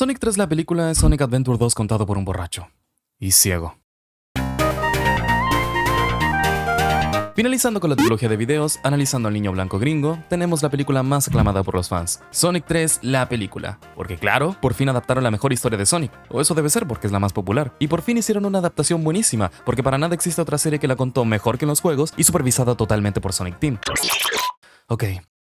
Sonic 3, la película, es Sonic Adventure 2 contado por un borracho. Y ciego. Finalizando con la trilogía de videos, analizando al niño blanco gringo, tenemos la película más aclamada por los fans. Sonic 3, la película. Porque claro, por fin adaptaron la mejor historia de Sonic. O eso debe ser porque es la más popular. Y por fin hicieron una adaptación buenísima, porque para nada existe otra serie que la contó mejor que en los juegos y supervisada totalmente por Sonic Team. Ok.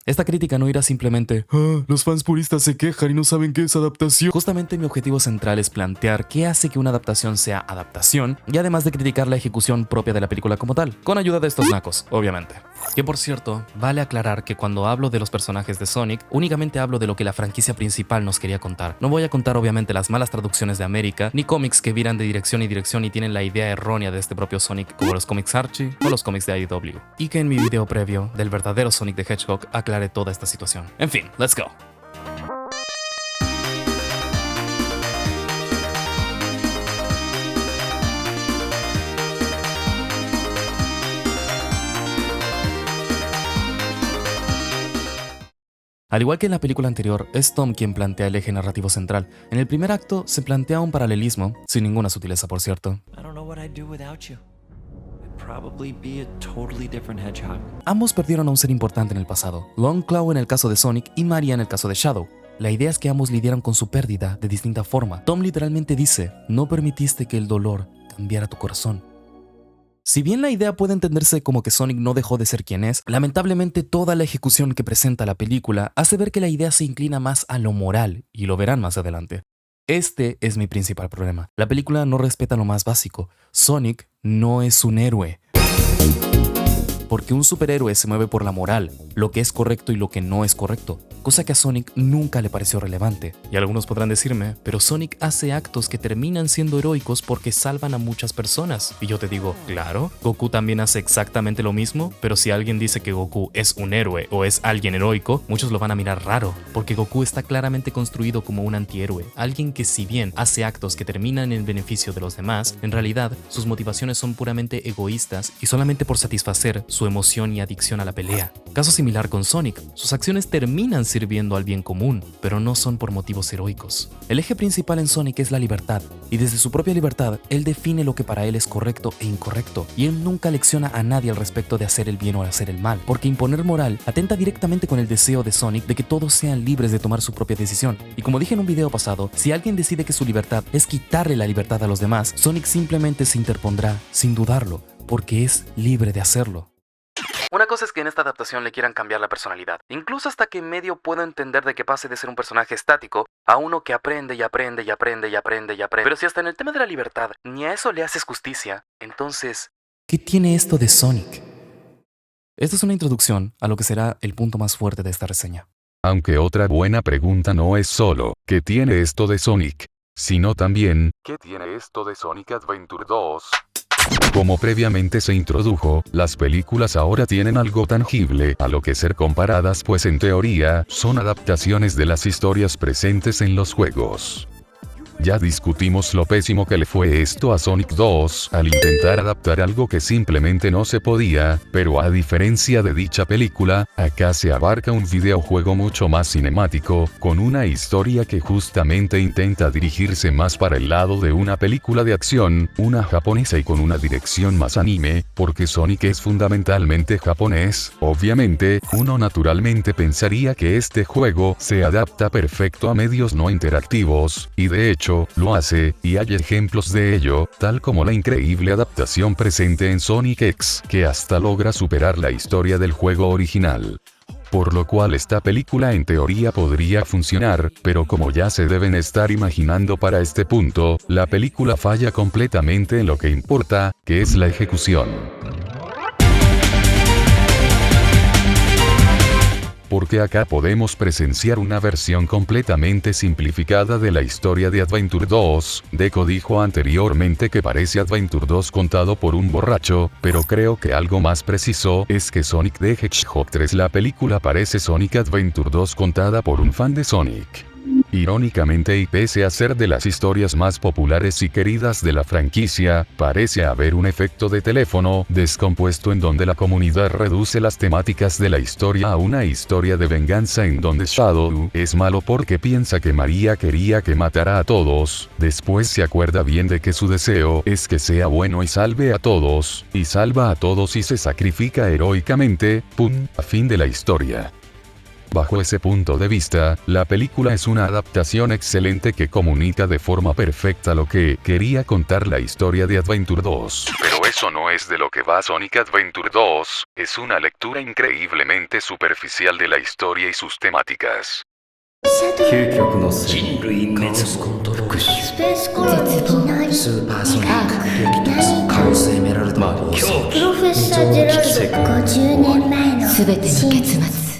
Esta crítica no irá simplemente los fans puristas se quejan y no saben qué es adaptación. Justamente mi objetivo central es plantear qué hace que una adaptación sea adaptación y además de criticar la ejecución propia de la película como tal, con ayuda de estos nacos, obviamente. Que por cierto, vale aclarar que cuando hablo de los personajes de Sonic, únicamente hablo de lo que la franquicia principal nos quería contar. No voy a contar obviamente las malas traducciones de América, ni cómics que viran de dirección y tienen la idea errónea de este propio Sonic, como los cómics Archie o los cómics de IDW. Y que en mi video previo del verdadero Sonic the Hedgehog aclaré toda esta situación. En fin, let's go. Al igual que en la película anterior, es Tom quien plantea el eje narrativo central. En el primer acto se plantea un paralelismo, sin ninguna sutileza por cierto. Ambos perdieron a un ser importante en el pasado, Longclaw en el caso de Sonic y Maria en el caso de Shadow. La idea es que ambos lidiaron con su pérdida de distinta forma. Tom literalmente dice, no permitiste que el dolor cambiara tu corazón. Si bien la idea puede entenderse como que Sonic no dejó de ser quien es, lamentablemente toda la ejecución que presenta la película hace ver que la idea se inclina más a lo moral, y lo verán más adelante. Este es mi principal problema. La película no respeta lo más básico. Sonic no es un héroe. Porque un superhéroe se mueve por la moral, lo que es correcto y lo que no es correcto, cosa que a Sonic nunca le pareció relevante. Y algunos podrán decirme, pero Sonic hace actos que terminan siendo heroicos porque salvan a muchas personas. Y yo te digo, claro, Goku también hace exactamente lo mismo, pero si alguien dice que Goku es un héroe o es alguien heroico, muchos lo van a mirar raro, porque Goku está claramente construido como un antihéroe, alguien que si bien hace actos que terminan en beneficio de los demás, en realidad sus motivaciones son puramente egoístas y solamente por satisfacer su emoción y adicción a la pelea. Caso similar con Sonic, sus acciones terminan sirviendo al bien común, pero no son por motivos heroicos. El eje principal en Sonic es la libertad, y desde su propia libertad, él define lo que para él es correcto e incorrecto, y él nunca lecciona a nadie al respecto de hacer el bien o hacer el mal, porque imponer moral atenta directamente con el deseo de Sonic de que todos sean libres de tomar su propia decisión. Y como dije en un video pasado, si alguien decide que su libertad es quitarle la libertad a los demás, Sonic simplemente se interpondrá sin dudarlo, porque es libre de hacerlo. Una cosa es que en esta adaptación le quieran cambiar la personalidad, incluso hasta que medio puedo entender de que pase de ser un personaje estático a uno que aprende y aprende y aprende y aprende y aprende. Pero si hasta en el tema de la libertad ni a eso le haces justicia, entonces, ¿qué tiene esto de Sonic? Esta es una introducción a lo que será el punto más fuerte de esta reseña. Aunque otra buena pregunta no es solo, ¿qué tiene esto de Sonic?, sino también, ¿qué tiene esto de Sonic Adventure 2? Como previamente se introdujo, las películas ahora tienen algo tangible a lo que ser comparadas, pues en teoría, son adaptaciones de las historias presentes en los juegos. Ya discutimos lo pésimo que le fue esto a Sonic 2 al intentar adaptar algo que simplemente no se podía, pero a diferencia de dicha película, acá se abarca un videojuego mucho más cinemático, con una historia que justamente intenta dirigirse más para el lado de una película de acción, una japonesa y con una dirección más anime, porque Sonic es fundamentalmente japonés. Obviamente, uno naturalmente pensaría que este juego se adapta perfecto a medios no interactivos, y de hecho, lo hace, y hay ejemplos de ello, tal como la increíble adaptación presente en Sonic X, que hasta logra superar la historia del juego original. Por lo cual esta película en teoría podría funcionar, pero como ya se deben estar imaginando para este punto, la película falla completamente en lo que importa, que es la ejecución. Porque acá podemos presenciar una versión completamente simplificada de la historia de Adventure 2, Deco dijo anteriormente que parece Adventure 2 contado por un borracho, pero creo que algo más preciso es que Sonic the Hedgehog 3 la película parece Sonic Adventure 2 contada por un fan de Sonic. Irónicamente y pese a ser de las historias más populares y queridas de la franquicia, parece haber un efecto de teléfono descompuesto en donde la comunidad reduce las temáticas de la historia a una historia de venganza en donde Shadow es malo porque piensa que María quería que matara a todos, después se acuerda bien de que su deseo es que sea bueno y salve a todos, y salva a todos y se sacrifica heroicamente, ¡pum!, a fin de la historia. Bajo ese punto de vista, la película es una adaptación excelente que comunica de forma perfecta lo que quería contar la historia de Adventure 2. Pero eso no es de lo que va Sonic Adventure 2, es una lectura increíblemente superficial de la historia y sus temáticas. 究極の人類滅亡復讐スペースコロニースーパーソニック激突カオスエメラルド狂気プロフェッサー・ジェラルド50年前の全ての結末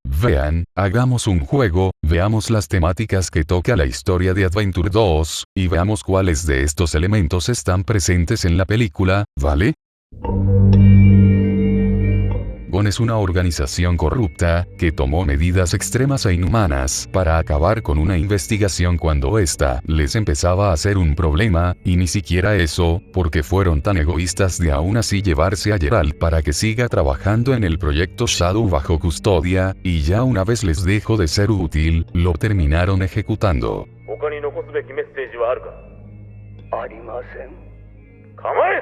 Vean, hagamos un juego, veamos las temáticas que toca la historia de Adventure 2, y veamos cuáles de estos elementos están presentes en la película, ¿vale? GON es una organización corrupta, que tomó medidas extremas e inhumanas para acabar con una investigación cuando ésta les empezaba a ser un problema, y ni siquiera eso, porque fueron tan egoístas de aún así llevarse a Geralt para que siga trabajando en el proyecto Shadow bajo custodia, y ya una vez les dejó de ser útil, lo terminaron ejecutando. 他に残すべきメッセージはあるか？ありません。構え！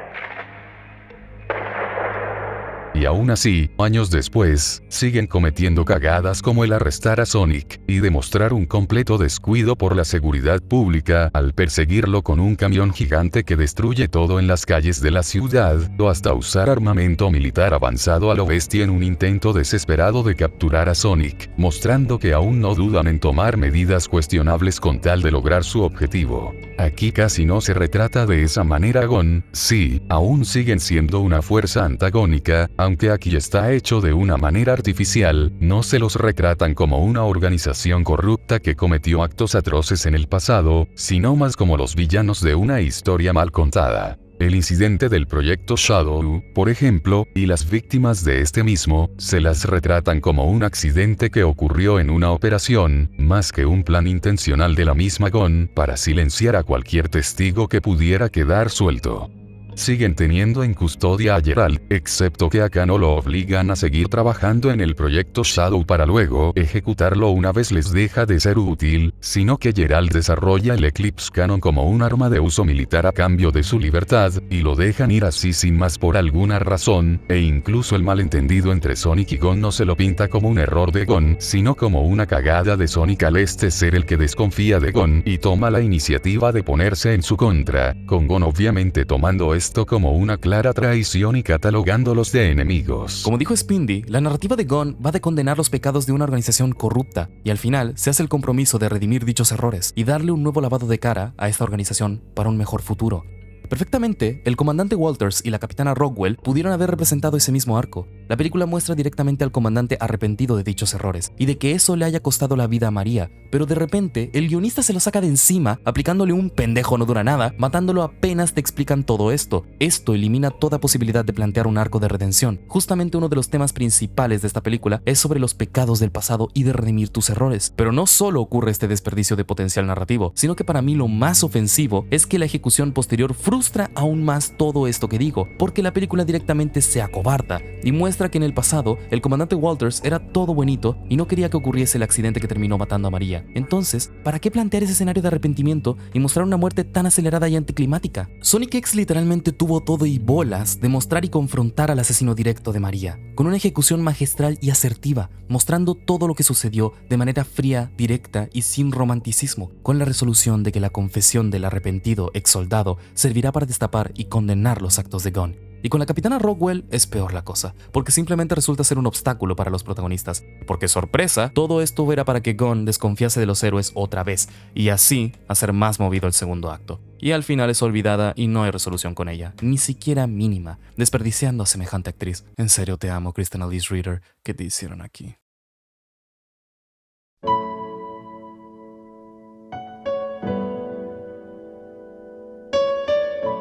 Y aún así, años después, siguen cometiendo cagadas como el arrestar a Sonic, y demostrar un completo descuido por la seguridad pública, al perseguirlo con un camión gigante que destruye todo en las calles de la ciudad, o hasta usar armamento militar avanzado a lo bestia en un intento desesperado de capturar a Sonic, mostrando que aún no dudan en tomar medidas cuestionables con tal de lograr su objetivo. Aquí casi no se retrata de esa manera GON, sí, aún siguen siendo una fuerza antagónica, aunque aquí está hecho de una manera artificial, no se los retratan como una organización corrupta que cometió actos atroces en el pasado, sino más como los villanos de una historia mal contada. El incidente del proyecto Shadow, por ejemplo, y las víctimas de este mismo, se las retratan como un accidente que ocurrió en una operación, más que un plan intencional de la misma GON, para silenciar a cualquier testigo que pudiera quedar suelto. Siguen teniendo en custodia a Geralt, excepto que acá no lo obligan a seguir trabajando en el proyecto Shadow para luego ejecutarlo una vez les deja de ser útil, sino que Geralt desarrolla el Eclipse Cannon como un arma de uso militar a cambio de su libertad, y lo dejan ir así sin más por alguna razón, e incluso el malentendido entre Sonic y GON no se lo pinta como un error de GON, sino como una cagada de Sonic al ser el que desconfía de GON y toma la iniciativa de ponerse en su contra, con GON obviamente tomando esto como una clara traición y catalogándolos de enemigos. Como dijo Spindy, la narrativa de GON va de condenar los pecados de una organización corrupta, y al final se hace el compromiso de redimir dichos errores y darle un nuevo lavado de cara a esta organización para un mejor futuro. Perfectamente, el comandante Walters y la capitana Rockwell pudieron haber representado ese mismo arco. La película muestra directamente al comandante arrepentido de dichos errores, y de que eso le haya costado la vida a María, pero de repente, el guionista se lo saca de encima, aplicándole un pendejo no dura nada, matándolo apenas te explican todo esto. Esto elimina toda posibilidad de plantear un arco de redención. Justamente uno de los temas principales de esta película es sobre los pecados del pasado y de redimir tus errores. Pero no solo ocurre este desperdicio de potencial narrativo, sino que para mí lo más ofensivo es que la ejecución posterior frustra aún más todo esto que digo, porque la película directamente se acobarda y muestra que en el pasado el comandante Walters era todo buenito y no quería que ocurriese el accidente que terminó matando a María. Entonces, ¿para qué plantear ese escenario de arrepentimiento y mostrar una muerte tan acelerada y anticlimática? Sonic X literalmente tuvo todo y bolas de mostrar y confrontar al asesino directo de María, con una ejecución magistral y asertiva, mostrando todo lo que sucedió de manera fría, directa y sin romanticismo, con la resolución de que la confesión del arrepentido ex soldado servirá para destapar y condenar los actos de GON. Y con la capitana Rockwell es peor la cosa, porque simplemente resulta ser un obstáculo para los protagonistas. Porque sorpresa, todo esto era para que GON desconfiase de los héroes otra vez, y así hacer más movido el segundo acto. Y al final es olvidada y no hay resolución con ella, ni siquiera mínima, desperdiciando a semejante actriz. En serio te amo, Kristen Elise Reader, ¿qué te hicieron aquí?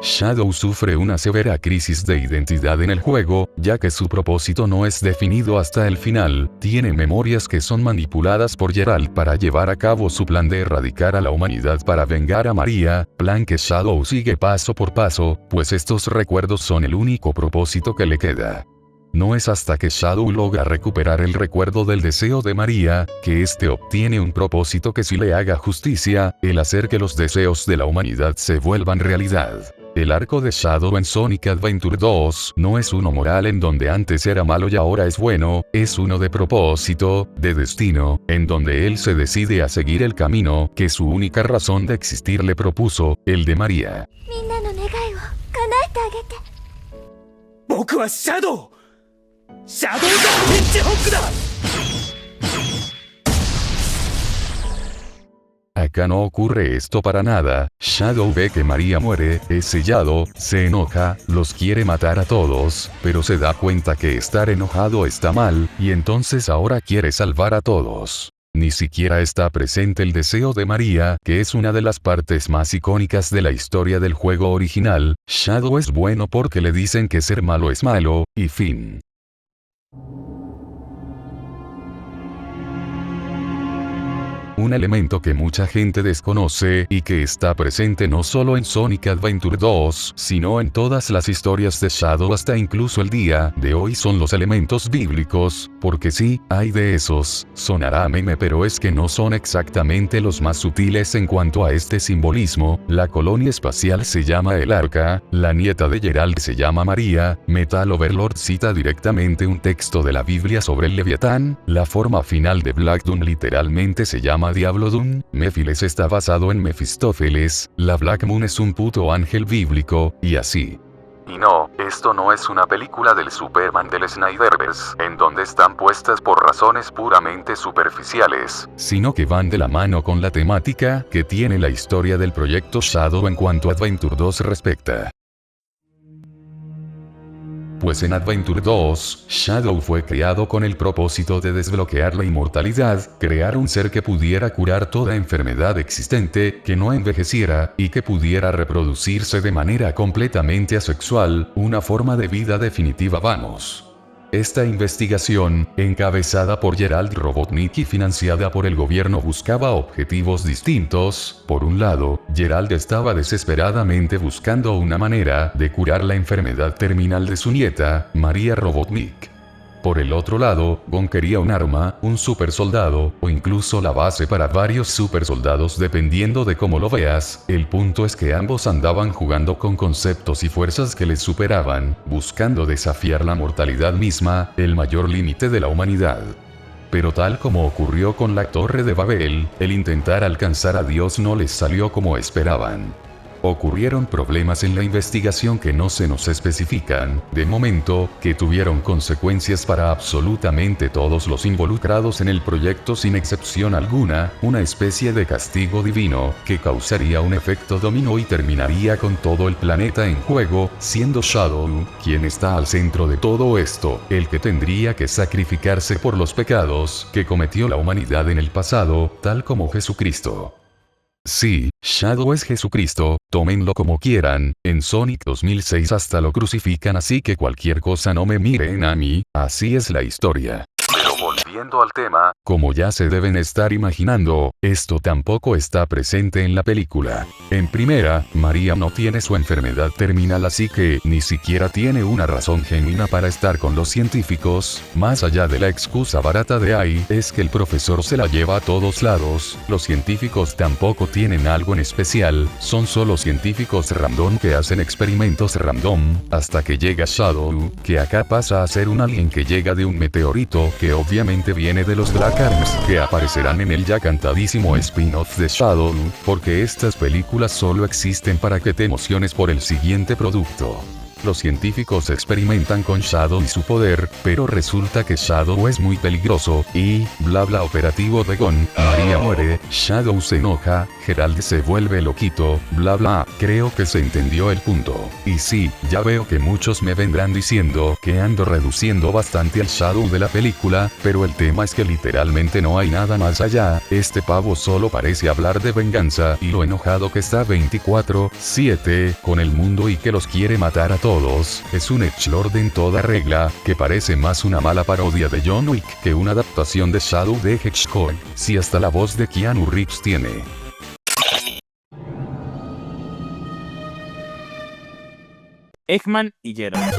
Shadow sufre una severa crisis de identidad en el juego, ya que su propósito no es definido hasta el final. Tiene memorias que son manipuladas por Geralt para llevar a cabo su plan de erradicar a la humanidad para vengar a María, plan que Shadow sigue paso por paso, pues estos recuerdos son el único propósito que le queda. No es hasta que Shadow logra recuperar el recuerdo del deseo de María, que éste obtiene un propósito que si le haga justicia, el hacer que los deseos de la humanidad se vuelvan realidad. El arco de Shadow en Sonic Adventure 2 no es uno moral en donde antes era malo y ahora es bueno, es uno de propósito, de destino, en donde él se decide a seguir el camino que su única razón de existir le propuso, el de María. みんなの願いを叶えてあげて。僕はシャドウシャドウザ・ヘッジホッグだ。 Acá no ocurre esto para nada. Shadow ve que María muere, es sellado, se enoja, los quiere matar a todos, pero se da cuenta que estar enojado está mal, y entonces ahora quiere salvar a todos. Ni siquiera está presente el deseo de María, que es una de las partes más icónicas de la historia del juego original. Shadow es bueno porque le dicen que ser malo es malo, y fin. Un elemento que mucha gente desconoce y que está presente no solo en Sonic Adventure 2, sino en todas las historias de Shadow hasta incluso el día de hoy son los elementos bíblicos, porque sí, hay de esos, sonará meme pero es que no son exactamente los más sutiles en cuanto a este simbolismo. La colonia espacial se llama el Arca, la nieta de Geralt se llama María, Metal Overlord cita directamente un texto de la Biblia sobre el Leviatán, la forma final de Black Doom literalmente se llama Diablo Doom, Méphiles está basado en Mefistófeles, la Black Moon es un puto ángel bíblico, y así. Y no, esto no es una película del Superman del Snyderverse, en donde están puestas por razones puramente superficiales, sino que van de la mano con la temática que tiene la historia del proyecto Shadow en cuanto a Adventure 2 respecta. Pues en Adventure 2, Shadow fue creado con el propósito de desbloquear la inmortalidad, crear un ser que pudiera curar toda enfermedad existente, que no envejeciera, y que pudiera reproducirse de manera completamente asexual, una forma de vida definitiva vamos. Esta investigación, encabezada por Geralt Robotnik y financiada por el gobierno buscaba objetivos distintos. Por un lado, Geralt estaba desesperadamente buscando una manera de curar la enfermedad terminal de su nieta, María Robotnik. Por el otro lado, Gon quería un arma, un supersoldado, o incluso la base para varios supersoldados dependiendo de cómo lo veas. El punto es que ambos andaban jugando con conceptos y fuerzas que les superaban, buscando desafiar la mortalidad misma, el mayor límite de la humanidad. Pero tal como ocurrió con la Torre de Babel, el intentar alcanzar a Dios no les salió como esperaban. Ocurrieron problemas en la investigación que no se nos especifican, de momento, que tuvieron consecuencias para absolutamente todos los involucrados en el proyecto sin excepción alguna, una especie de castigo divino, que causaría un efecto dominó y terminaría con todo el planeta en juego, siendo Shadow, quien está al centro de todo esto, el que tendría que sacrificarse por los pecados que cometió la humanidad en el pasado, tal como Jesucristo. Sí, Shadow es Jesucristo, tómenlo como quieran, en Sonic 2006 hasta lo crucifican así que cualquier cosa no me miren a mí, así es la historia. Pero volviendo al tema, como ya se deben estar imaginando, esto tampoco está presente en la película. En primera, María no tiene su enfermedad terminal así que ni siquiera tiene una razón genuina para estar con los científicos, más allá de la excusa barata de ahí, es que el profesor se la lleva a todos lados, los científicos tampoco tienen algo en especial, son solo científicos random que hacen experimentos random, hasta que llega Shadow, que acá pasa a ser un alien que llega de un meteorito, que obviamente viene de los Black Arms, que aparecerán en el ya cantadísimo spin-off de Shadow, porque estas películas solo existen para que te emociones por el siguiente producto. Los científicos experimentan con Shadow y su poder, pero resulta que Shadow es muy peligroso, y, bla bla operativo de Gon, María muere, Shadow se enoja, Geralt se vuelve loquito, bla bla, creo que se entendió el punto. Y sí, ya veo que muchos me vendrán diciendo que ando reduciendo bastante al Shadow de la película, pero el tema es que literalmente no hay nada más allá, este pavo solo parece hablar de venganza y lo enojado que está 24/7 con el mundo y que los quiere matar a todos. Es un edgelord en toda regla, que parece más una mala parodia de John Wick que una adaptación de Shadow the Hedgehog, si hasta la voz de Keanu Reeves tiene. Eggman y Geralt.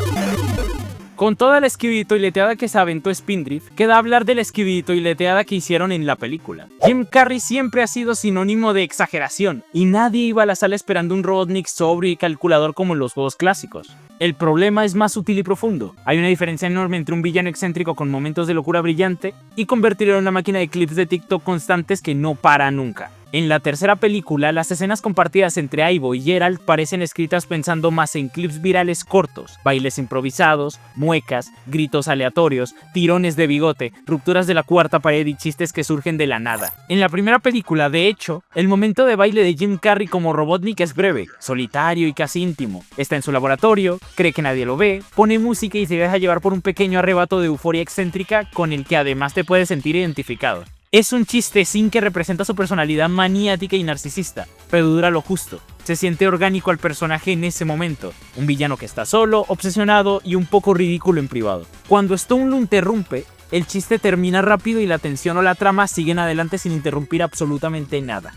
Con toda la esquivitoileteada que se aventó Spindrift, queda hablar de la esquivitoileteada que hicieron en la película. Jim Carrey siempre ha sido sinónimo de exageración, y nadie iba a la sala esperando un Robotnik sobrio y calculador como en los juegos clásicos. El problema es más sutil y profundo. Hay una diferencia enorme entre un villano excéntrico con momentos de locura brillante y convertirlo en una máquina de clips de TikTok constantes que no para nunca. En la tercera película, las escenas compartidas entre Ivo y Geralt parecen escritas pensando más en clips virales cortos, bailes improvisados, muecas, gritos aleatorios, tirones de bigote, rupturas de la cuarta pared y chistes que surgen de la nada. En la primera película, de hecho, el momento de baile de Jim Carrey como Robotnik es breve, solitario y casi íntimo. Está en su laboratorio, cree que nadie lo ve, pone música y se deja llevar por un pequeño arrebato de euforia excéntrica con el que además te puedes sentir identificado. Es un chiste sin que representa su personalidad maniática y narcisista, pero dura lo justo. Se siente orgánico al personaje en ese momento, un villano que está solo, obsesionado y un poco ridículo en privado. Cuando Stone lo interrumpe, el chiste termina rápido y la tensión o la trama siguen adelante sin interrumpir absolutamente nada.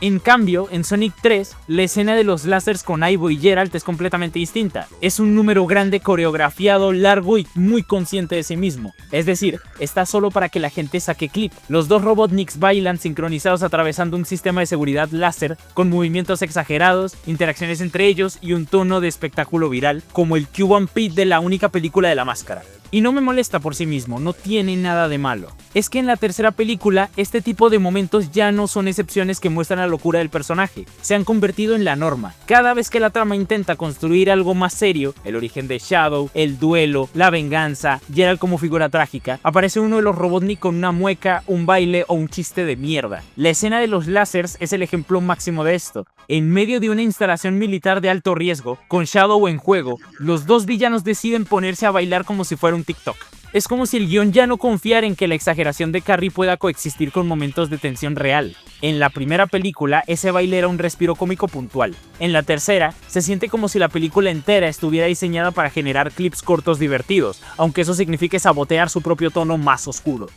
En cambio, en Sonic 3, la escena de los láseres con Ivo y Geralt es completamente distinta. Es un número grande, coreografiado, largo y muy consciente de sí mismo. Es decir, está solo para que la gente saque clip. Los dos Robotniks bailan sincronizados atravesando un sistema de seguridad láser, con movimientos exagerados, interacciones entre ellos y un tono de espectáculo viral, como el Q1 Pit de la única película de la máscara. Y no me molesta por sí mismo, no tiene nada de malo. Es que en la tercera película, este tipo de momentos ya no son excepciones que muestran la locura del personaje, se han convertido en la norma. Cada vez que la trama intenta construir algo más serio, el origen de Shadow, el duelo, la venganza, Geralt como figura trágica, aparece uno de los Robotnik con una mueca, un baile o un chiste de mierda. La escena de los láseres es el ejemplo máximo de esto. En medio de una instalación militar de alto riesgo, con Shadow en juego, los dos villanos deciden ponerse a bailar como si fuera un TikTok. Es como si el guión ya no confiara en que la exageración de Carrey pueda coexistir con momentos de tensión real. En la primera película, ese baile era un respiro cómico puntual. En la tercera, se siente como si la película entera estuviera diseñada para generar clips cortos divertidos, aunque eso signifique sabotear su propio tono más oscuro.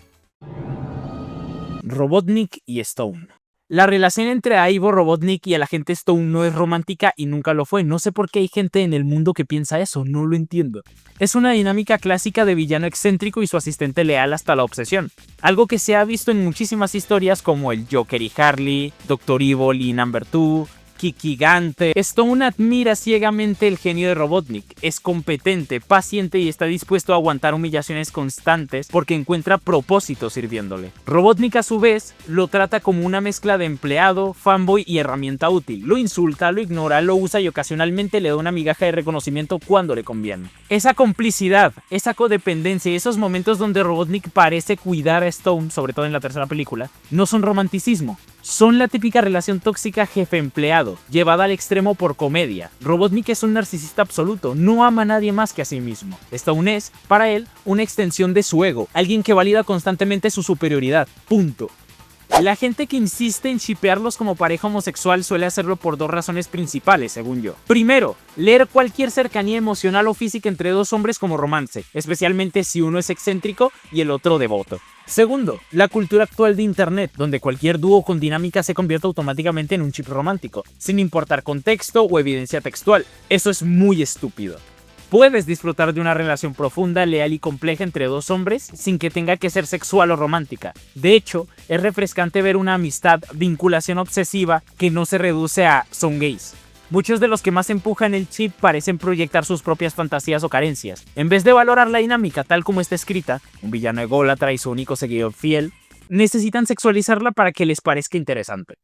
Robotnik y Stone. La relación entre Ivo Robotnik y el agente Stone no es romántica y nunca lo fue. No sé por qué hay gente en el mundo que piensa eso, no lo entiendo. Es una dinámica clásica de villano excéntrico y su asistente leal hasta la obsesión. Algo que se ha visto en muchísimas historias como el Joker y Harley, Dr. Evil y Number 2, Gigante. Stone admira ciegamente el genio de Robotnik, es competente, paciente y está dispuesto a aguantar humillaciones constantes porque encuentra propósito sirviéndole. Robotnik a su vez lo trata como una mezcla de empleado, fanboy y herramienta útil. Lo insulta, lo ignora, lo usa y ocasionalmente le da una migaja de reconocimiento cuando le conviene. Esa complicidad, esa codependencia y esos momentos donde Robotnik parece cuidar a Stone, sobre todo en la tercera película, no son romanticismo. Son la típica relación tóxica jefe-empleado, llevada al extremo por comedia. Robotnik es un narcisista absoluto, no ama a nadie más que a sí mismo. Stone es, para él, una extensión de su ego, alguien que valida constantemente su superioridad. Punto. La gente que insiste en shippearlos como pareja homosexual suele hacerlo por dos razones principales, según yo. Primero, leer cualquier cercanía emocional o física entre dos hombres como romance, especialmente si uno es excéntrico y el otro devoto. Segundo, la cultura actual de internet, donde cualquier dúo con dinámica se convierte automáticamente en un chip romántico, sin importar contexto o evidencia textual. Eso es muy estúpido. Puedes disfrutar de una relación profunda, leal y compleja entre dos hombres sin que tenga que ser sexual o romántica. De hecho, es refrescante ver una amistad, vinculación obsesiva que no se reduce a son gays. Muchos de los que más empujan el chip parecen proyectar sus propias fantasías o carencias. En vez de valorar la dinámica tal como está escrita, un villano ególatra y su único seguidor fiel, necesitan sexualizarla para que les parezca interesante.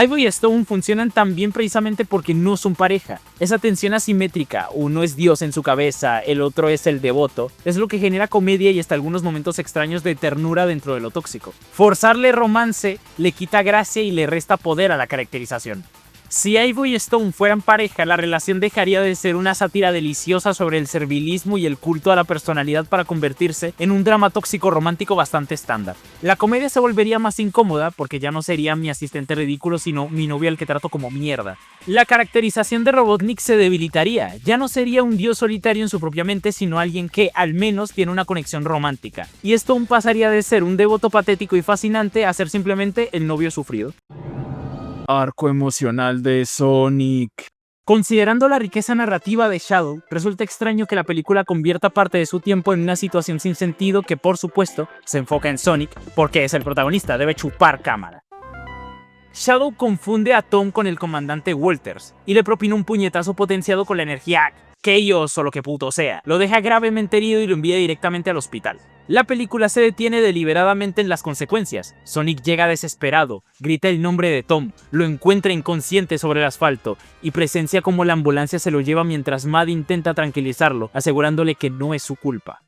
Ivo y Stone funcionan tan bien precisamente porque no son pareja. Esa tensión asimétrica, uno es Dios en su cabeza, el otro es el devoto, es lo que genera comedia y hasta algunos momentos extraños de ternura dentro de lo tóxico. Forzarle romance le quita gracia y le resta poder a la caracterización. Si Ivo y Stone fueran pareja, la relación dejaría de ser una sátira deliciosa sobre el servilismo y el culto a la personalidad para convertirse en un drama tóxico romántico bastante estándar. La comedia se volvería más incómoda porque ya no sería mi asistente ridículo, sino mi novio al que trato como mierda. La caracterización de Robotnik se debilitaría, ya no sería un dios solitario en su propia mente, sino alguien que al menos tiene una conexión romántica. Y Stone pasaría de ser un devoto patético y fascinante a ser simplemente el novio sufrido. Arco emocional de Sonic. Considerando la riqueza narrativa de Shadow, resulta extraño que la película convierta parte de su tiempo en una situación sin sentido que, por supuesto, se enfoca en Sonic porque es el protagonista, debe chupar cámara. Shadow confunde a Tom con el comandante Walters y le propina un puñetazo potenciado con la energía Chaos o lo que puto sea. Lo deja gravemente herido y lo envía directamente al hospital. La película se detiene deliberadamente en las consecuencias. Sonic llega desesperado, grita el nombre de Tom, lo encuentra inconsciente sobre el asfalto y presencia cómo la ambulancia se lo lleva mientras Mad intenta tranquilizarlo, asegurándole que no es su culpa.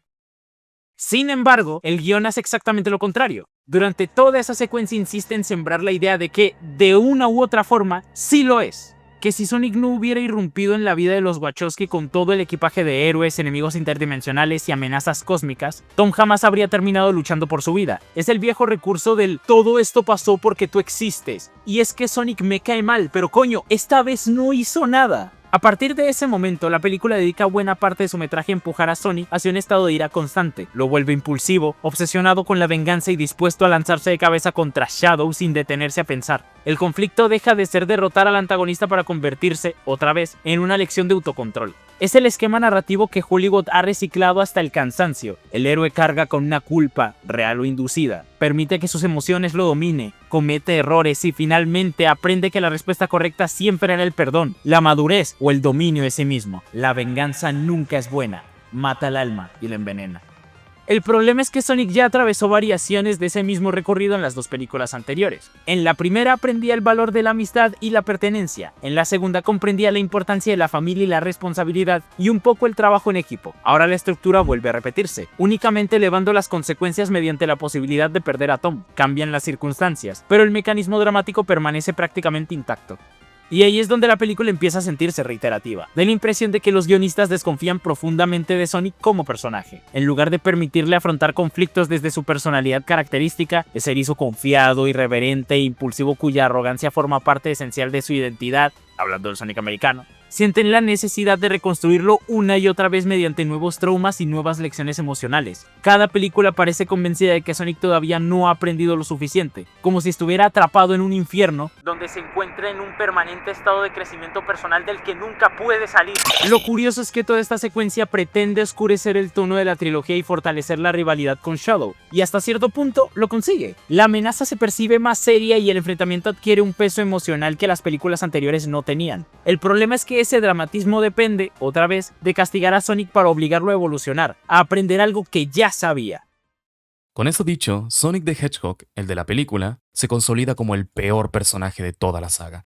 Sin embargo, el guión hace exactamente lo contrario. Durante toda esa secuencia insiste en sembrar la idea de que, de una u otra forma, sí lo es. Que si Sonic no hubiera irrumpido en la vida de los Wachowski con todo el equipaje de héroes, enemigos interdimensionales y amenazas cósmicas, Tom jamás habría terminado luchando por su vida. Es el viejo recurso del todo esto pasó porque tú existes. Y es que Sonic me cae mal, pero coño, esta vez no hizo nada. A partir de ese momento, la película dedica buena parte de su metraje a empujar a Sonic hacia un estado de ira constante. Lo vuelve impulsivo, obsesionado con la venganza y dispuesto a lanzarse de cabeza contra Shadow sin detenerse a pensar. El conflicto deja de ser derrotar al antagonista para convertirse, otra vez, en una lección de autocontrol. Es el esquema narrativo que Hollywood ha reciclado hasta el cansancio. El héroe carga con una culpa, real o inducida, permite que sus emociones lo domine, comete errores y finalmente aprende que la respuesta correcta siempre era el perdón, la madurez o el dominio de sí mismo. La venganza nunca es buena, mata al alma y la envenena. El problema es que Sonic ya atravesó variaciones de ese mismo recorrido en las dos películas anteriores. En la primera aprendía el valor de la amistad y la pertenencia, en la segunda comprendía la importancia de la familia y la responsabilidad y un poco el trabajo en equipo. Ahora la estructura vuelve a repetirse, únicamente elevando las consecuencias mediante la posibilidad de perder a Tom. Cambian las circunstancias, pero el mecanismo dramático permanece prácticamente intacto. Y ahí es donde la película empieza a sentirse reiterativa. Da la impresión de que los guionistas desconfían profundamente de Sonic como personaje. En lugar de permitirle afrontar conflictos desde su personalidad característica, ese erizo confiado, irreverente e impulsivo cuya arrogancia forma parte esencial de su identidad, hablando del Sonic americano, sienten la necesidad de reconstruirlo una y otra vez mediante nuevos traumas y nuevas lecciones emocionales. Cada película parece convencida de que Sonic todavía no ha aprendido lo suficiente, como si estuviera atrapado en un infierno donde se encuentra en un permanente estado de crecimiento personal del que nunca puede salir. Lo curioso es que toda esta secuencia pretende oscurecer el tono de la trilogía y fortalecer la rivalidad con Shadow, y hasta cierto punto lo consigue. La amenaza se percibe más seria y el enfrentamiento adquiere un peso emocional que las películas anteriores no tenían. El problema es que ese dramatismo depende, otra vez, de castigar a Sonic para obligarlo a evolucionar, a aprender algo que ya sabía. Con eso dicho, Sonic the Hedgehog, el de la película, se consolida como el peor personaje de toda la saga.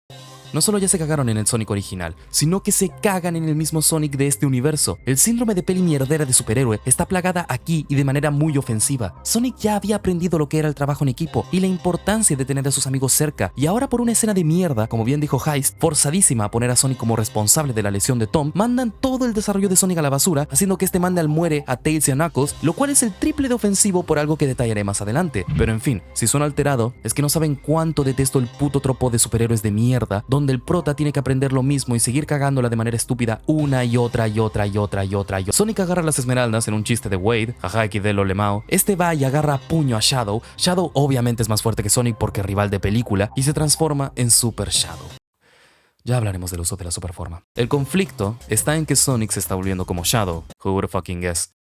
No solo ya se cagaron en el Sonic original, sino que se cagan en el mismo Sonic de este universo. El síndrome de peli mierdera de superhéroe está plagada aquí y de manera muy ofensiva. Sonic ya había aprendido lo que era el trabajo en equipo y la importancia de tener a sus amigos cerca, y ahora por una escena de mierda, como bien dijo Heist, forzadísima a poner a Sonic como responsable de la lesión de Tom, mandan todo el desarrollo de Sonic a la basura, haciendo que este mande al muere a Tails y a Knuckles, lo cual es el triple de ofensivo por algo que detallaré más adelante. Pero en fin, si suena alterado, es que no saben cuánto detesto el puto tropo de superhéroes de mierda, donde el prota tiene que aprender lo mismo y seguir cagándola de manera estúpida una y otra. Sonic agarra las esmeraldas en un chiste de Wade, jaja XD lo lemao. Este va y agarra a puño a Shadow. Shadow obviamente es más fuerte que Sonic porque es rival de película y se transforma en Super Shadow. Ya hablaremos del uso de la superforma. El conflicto está en que Sonic se está volviendo como Shadow. Who would fucking guess?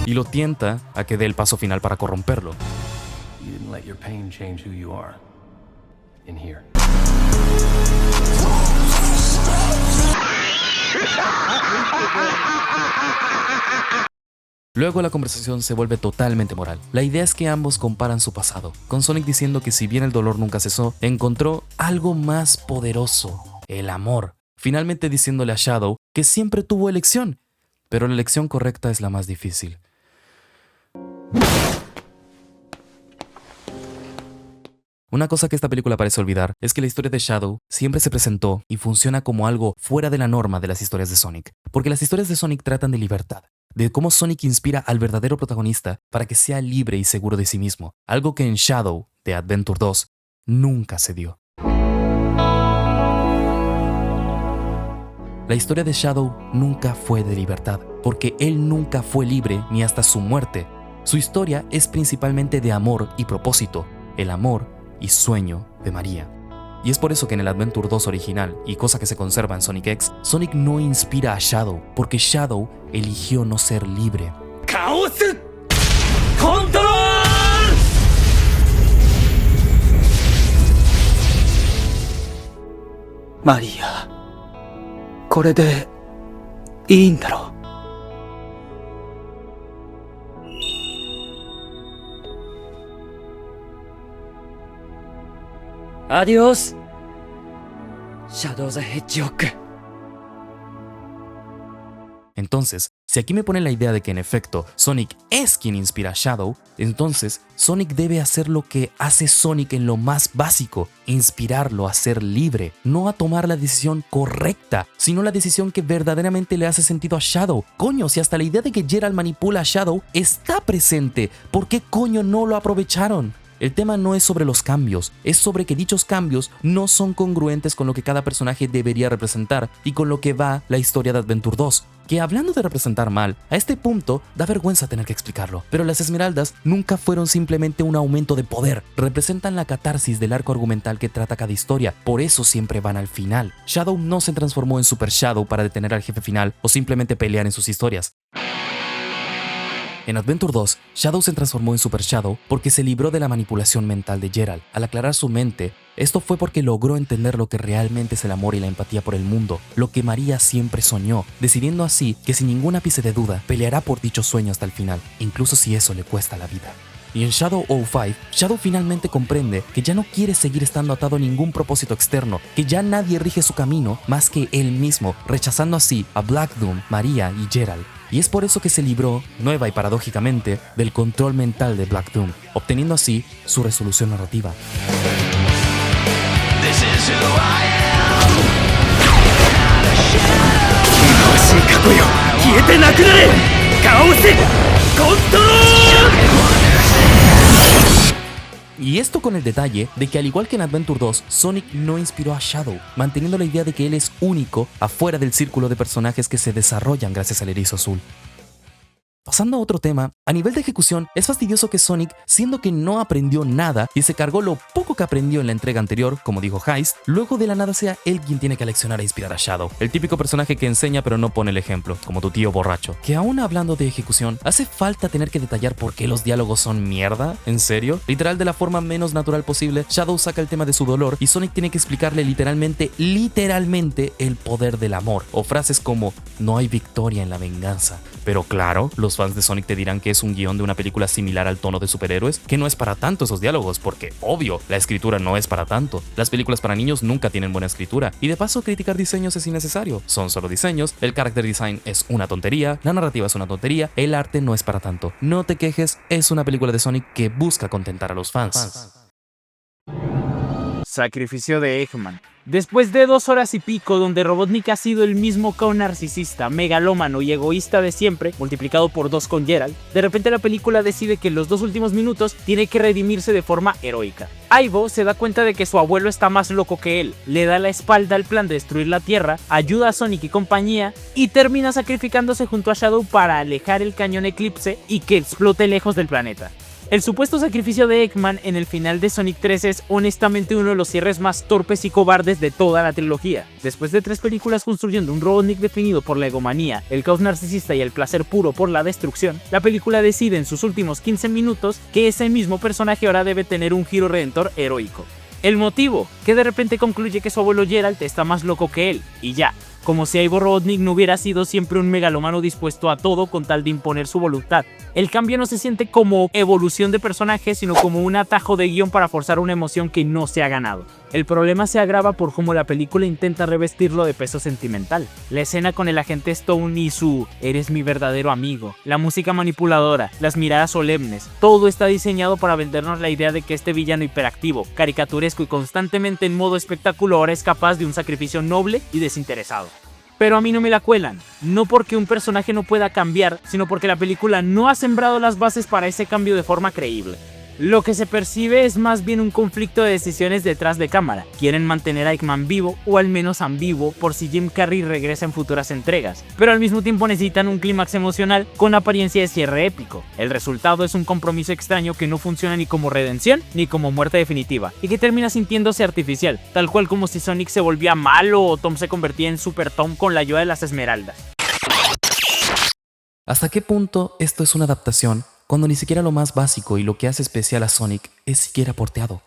Y lo tienta a que dé el paso final para corromperlo. You didn't let your pain change who you are. In here. Luego la conversación se vuelve totalmente moral. La idea es que ambos comparan su pasado, con Sonic diciendo que si bien el dolor nunca cesó, encontró algo más poderoso, el amor. Finalmente diciéndole a Shadow que siempre tuvo elección, pero la elección correcta es la más difícil. Una cosa que esta película parece olvidar es que la historia de Shadow siempre se presentó y funciona como algo fuera de la norma de las historias de Sonic, porque las historias de Sonic tratan de libertad, de cómo Sonic inspira al verdadero protagonista para que sea libre y seguro de sí mismo, algo que en Shadow de Adventure 2 nunca se dio. La historia de Shadow nunca fue de libertad, porque él nunca fue libre ni hasta su muerte. Su historia es principalmente de amor y propósito, el amor y sueño de María. Y es por eso que en el Adventure 2 original, y cosa que se conserva en Sonic X, Sonic no inspira a Shadow, porque Shadow eligió no ser libre. ¡Caos! ¡Control! マリア、これでいいんだろう。アディオス、シャドウ・ザ・ヘッジホッグ。 Entonces, si aquí me pone la idea de que en efecto Sonic es quien inspira a Shadow, entonces Sonic debe hacer lo que hace Sonic en lo más básico, inspirarlo a ser libre, no a tomar la decisión correcta, sino la decisión que verdaderamente le hace sentido a Shadow. Coño, si hasta la idea de que Gerald manipula a Shadow está presente, ¿por qué coño no lo aprovecharon? El tema no es sobre los cambios, es sobre que dichos cambios no son congruentes con lo que cada personaje debería representar y con lo que va la historia de Adventure 2. Que hablando de representar mal, a este punto da vergüenza tener que explicarlo, pero las Esmeraldas nunca fueron simplemente un aumento de poder, representan la catarsis del arco argumental que trata cada historia, por eso siempre van al final. Shadow no se transformó en Super Shadow para detener al jefe final o simplemente pelear en sus historias. En Adventure 2, Shadow se transformó en Super Shadow porque se libró de la manipulación mental de Gerald. Al aclarar su mente, esto fue porque logró entender lo que realmente es el amor y la empatía por el mundo, lo que María siempre soñó, decidiendo así que sin ningún ápice de duda peleará por dicho sueño hasta el final, incluso si eso le cuesta la vida. Y en Shadow 05, Shadow finalmente comprende que ya no quiere seguir estando atado a ningún propósito externo, que ya nadie rige su camino más que él mismo, rechazando así a Black Doom, María y Gerald. Y es por eso que se libró, nueva y paradójicamente, del control mental de Black Doom, obteniendo así su resolución narrativa. Y esto con el detalle de que al igual que en Adventure 2, Sonic no inspiró a Shadow, manteniendo la idea de que él es único afuera del círculo de personajes que se desarrollan gracias al erizo azul. Pasando a otro tema, a nivel de ejecución, es fastidioso que Sonic, siendo que no aprendió nada y se cargó lo poco que aprendió en la entrega anterior, como dijo Heist, luego de la nada sea él quien tiene que leccionar e inspirar a Shadow. El típico personaje que enseña pero no pone el ejemplo, como tu tío borracho. Que aún hablando de ejecución, ¿hace falta tener que detallar por qué los diálogos son mierda? ¿En serio? Literal, de la forma menos natural posible, Shadow saca el tema de su dolor y Sonic tiene que explicarle literalmente el poder del amor. O frases como, no hay victoria en la venganza. Pero claro, los fans de Sonic te dirán que es un guión de una película similar al tono de superhéroes, que no es para tanto esos diálogos, porque obvio, la escritura no es para tanto. Las películas para niños nunca tienen buena escritura, y de paso criticar diseños es innecesario. Son solo diseños, el character design es una tontería, la narrativa es una tontería, el arte no es para tanto. No te quejes, es una película de Sonic que busca contentar a los fans. Sacrificio de Eggman. Después de 2 horas y pico donde Robotnik ha sido el mismo caos narcisista, megalómano y egoísta de siempre, multiplicado por 2 con Gerald, de repente la película decide que en los 2 últimos minutos tiene que redimirse de forma heroica. Ivo se da cuenta de que su abuelo está más loco que él, le da la espalda al plan de destruir la Tierra, ayuda a Sonic y compañía y termina sacrificándose junto a Shadow para alejar el cañón Eclipse y que explote lejos del planeta. El supuesto sacrificio de Eggman en el final de Sonic 3 es honestamente uno de los cierres más torpes y cobardes de toda la trilogía. Después de 3 películas construyendo un Robotnik definido por la egomanía, el caos narcisista y el placer puro por la destrucción, la película decide en sus últimos 15 minutos que ese mismo personaje ahora debe tener un giro redentor heroico. El motivo, que de repente concluye que su abuelo Gerald está más loco que él, y ya. como si Eivor Robotnik no hubiera sido siempre un megalómano dispuesto a todo con tal de imponer su voluntad. El cambio no se siente como evolución de personaje, sino como un atajo de guión para forzar una emoción que no se ha ganado. El problema se agrava por cómo la película intenta revestirlo de peso sentimental. La escena con el agente Stone y su "eres mi verdadero amigo", la música manipuladora, las miradas solemnes, todo está diseñado para vendernos la idea de que este villano hiperactivo, caricaturesco y constantemente en modo espectáculo ahora es capaz de un sacrificio noble y desinteresado. Pero a mí no me la cuelan, no porque un personaje no pueda cambiar, sino porque la película no ha sembrado las bases para ese cambio de forma creíble. Lo que se percibe es más bien un conflicto de decisiones detrás de cámara. Quieren mantener a Eggman vivo, o al menos ambiguo, por si Jim Carrey regresa en futuras entregas, pero al mismo tiempo necesitan un clímax emocional con apariencia de cierre épico. El resultado es un compromiso extraño que no funciona ni como redención ni como muerte definitiva, y que termina sintiéndose artificial, tal cual como si Sonic se volvía malo o Tom se convertía en Super Tom con la ayuda de las esmeraldas. ¿Hasta qué punto esto es una adaptación cuando ni siquiera lo más básico y lo que hace especial a Sonic es siquiera porteado?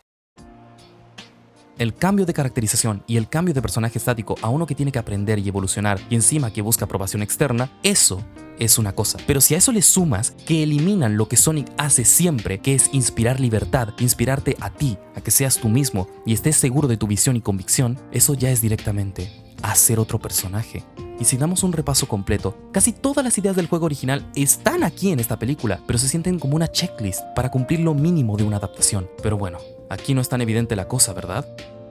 El cambio de caracterización y el cambio de personaje estático a uno que tiene que aprender y evolucionar y encima que busca aprobación externa, eso es una cosa. Pero si a eso le sumas que eliminan lo que Sonic hace siempre, que es inspirar libertad, inspirarte a ti, a que seas tú mismo y estés seguro de tu visión y convicción, eso ya es directamente hacer otro personaje. Y si damos un repaso completo, casi todas las ideas del juego original están aquí en esta película, pero se sienten como una checklist para cumplir lo mínimo de una adaptación. Pero bueno, aquí no es tan evidente la cosa, ¿verdad?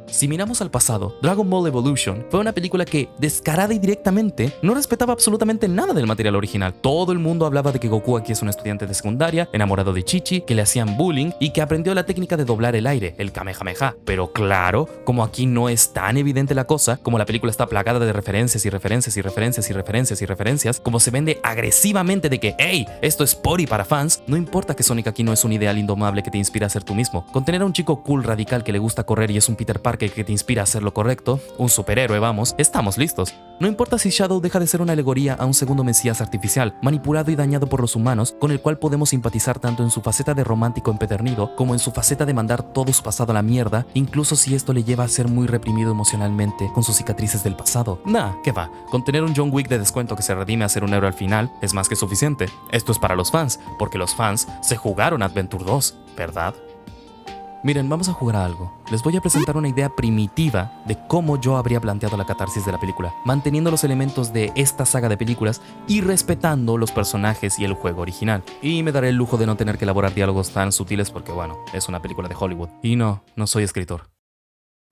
Si miramos al pasado, Dragon Ball Evolution fue una película que, descarada y directamente, no respetaba absolutamente nada del material original. Todo el mundo hablaba de que Goku aquí es un estudiante de secundaria, enamorado de Chi-Chi, que le hacían bullying y que aprendió la técnica de doblar el aire, el Kamehameha. Pero claro, como aquí no es tan evidente la cosa, como la película está plagada de referencias y referencias y referencias y referencias y referencias, como se vende agresivamente de que, hey, esto es por y para fans, no importa que Sonic aquí no es un ideal indomable que te inspira a ser tú mismo. Con tener a un chico cool radical que le gusta correr y es un Peter Parker que te inspira a hacer lo correcto, un superhéroe vamos, estamos listos. No importa si Shadow deja de ser una alegoría a un segundo mesías artificial, manipulado y dañado por los humanos, con el cual podemos simpatizar tanto en su faceta de romántico empedernido, como en su faceta de mandar todo su pasado a la mierda, incluso si esto le lleva a ser muy reprimido emocionalmente con sus cicatrices del pasado. Nah, ¿qué va? Con tener un John Wick de descuento que se redime a ser un héroe al final, es más que suficiente. Esto es para los fans, porque los fans se jugaron Adventure 2, ¿verdad? Miren, vamos a jugar a algo. Les voy a presentar una idea primitiva de cómo yo habría planteado la catarsis de la película, manteniendo los elementos de esta saga de películas y respetando los personajes y el juego original. Y me daré el lujo de no tener que elaborar diálogos tan sutiles porque, bueno, es una película de Hollywood. Y no soy escritor.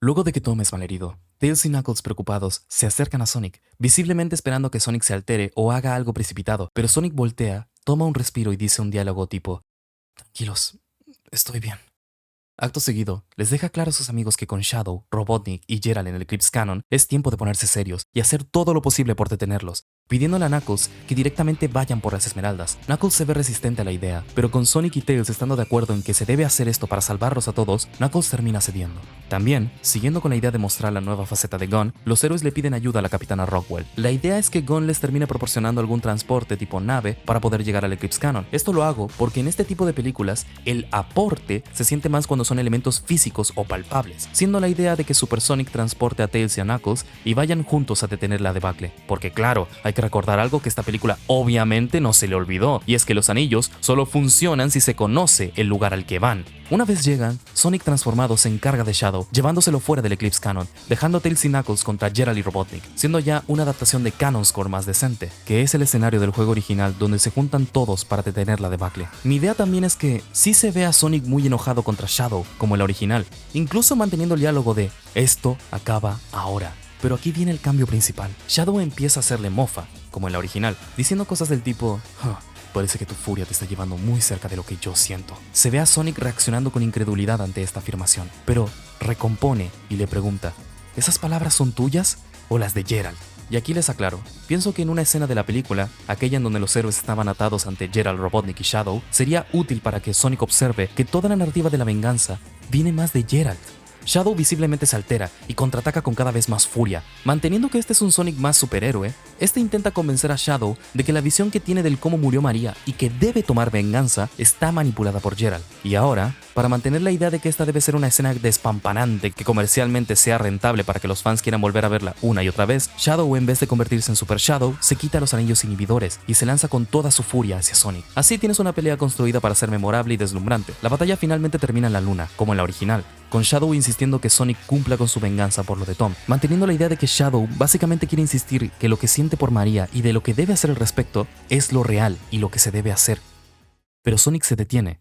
Luego de que Tom es malherido, Tails y Knuckles preocupados se acercan a Sonic, visiblemente esperando que Sonic se altere o haga algo precipitado, pero Sonic voltea, toma un respiro y dice un diálogo tipo: tranquilos, estoy bien. Acto seguido, les deja claro a sus amigos que con Shadow, Robotnik y Gerald en el Eclipse Canon es tiempo de ponerse serios y hacer todo lo posible por detenerlos, pidiéndole a Knuckles que directamente vayan por las esmeraldas. Knuckles se ve resistente a la idea, pero con Sonic y Tails estando de acuerdo en que se debe hacer esto para salvarlos a todos, Knuckles termina cediendo. También, siguiendo con la idea de mostrar la nueva faceta de Gon, los héroes le piden ayuda a la capitana Rockwell. La idea es que Gon les termine proporcionando algún transporte tipo nave para poder llegar al Eclipse Canon. Esto lo hago porque en este tipo de películas, el aporte se siente más cuando son elementos físicos o palpables, siendo la idea de que Super Sonic transporte a Tails y a Knuckles y vayan juntos a detener la debacle. Porque claro, hay que recordar algo que esta película obviamente no se le olvidó, y es que los anillos solo funcionan si se conoce el lugar al que van. Una vez llegan, Sonic transformado se encarga de Shadow, llevándoselo fuera del Eclipse Canon, dejando a Tails y Knuckles contra Gerald y Robotnik, siendo ya una adaptación de Canon Score más decente, que es el escenario del juego original donde se juntan todos para detener la debacle. Mi idea también es que sí se ve a Sonic muy enojado contra Shadow, como el original, incluso manteniendo el diálogo de "esto acaba ahora". Pero aquí viene el cambio principal. Shadow empieza a hacerle mofa, como en la original, diciendo cosas del tipo: parece que tu furia te está llevando muy cerca de lo que yo siento. Se ve a Sonic reaccionando con incredulidad ante esta afirmación, pero recompone y le pregunta: ¿esas palabras son tuyas o las de Gerald? Y aquí les aclaro, pienso que en una escena de la película, aquella en donde los héroes estaban atados ante Gerald, Robotnik y Shadow, sería útil para que Sonic observe que toda la narrativa de la venganza viene más de Gerald. Shadow visiblemente se altera y contraataca con cada vez más furia. Manteniendo que este es un Sonic más superhéroe, este intenta convencer a Shadow de que la visión que tiene del cómo murió María y que debe tomar venganza está manipulada por Gerald. Y ahora, para mantener la idea de que esta debe ser una escena despampanante que comercialmente sea rentable para que los fans quieran volver a verla una y otra vez, Shadow, en vez de convertirse en Super Shadow, se quita los anillos inhibidores y se lanza con toda su furia hacia Sonic. Así tienes una pelea construida para ser memorable y deslumbrante. La batalla finalmente termina en la luna, como en la original, con Shadow insistiendo que Sonic cumpla con su venganza por lo de Tom, manteniendo la idea de que Shadow básicamente quiere insistir que lo que siente por María y de lo que debe hacer al respecto es lo real y lo que se debe hacer. Pero Sonic se detiene.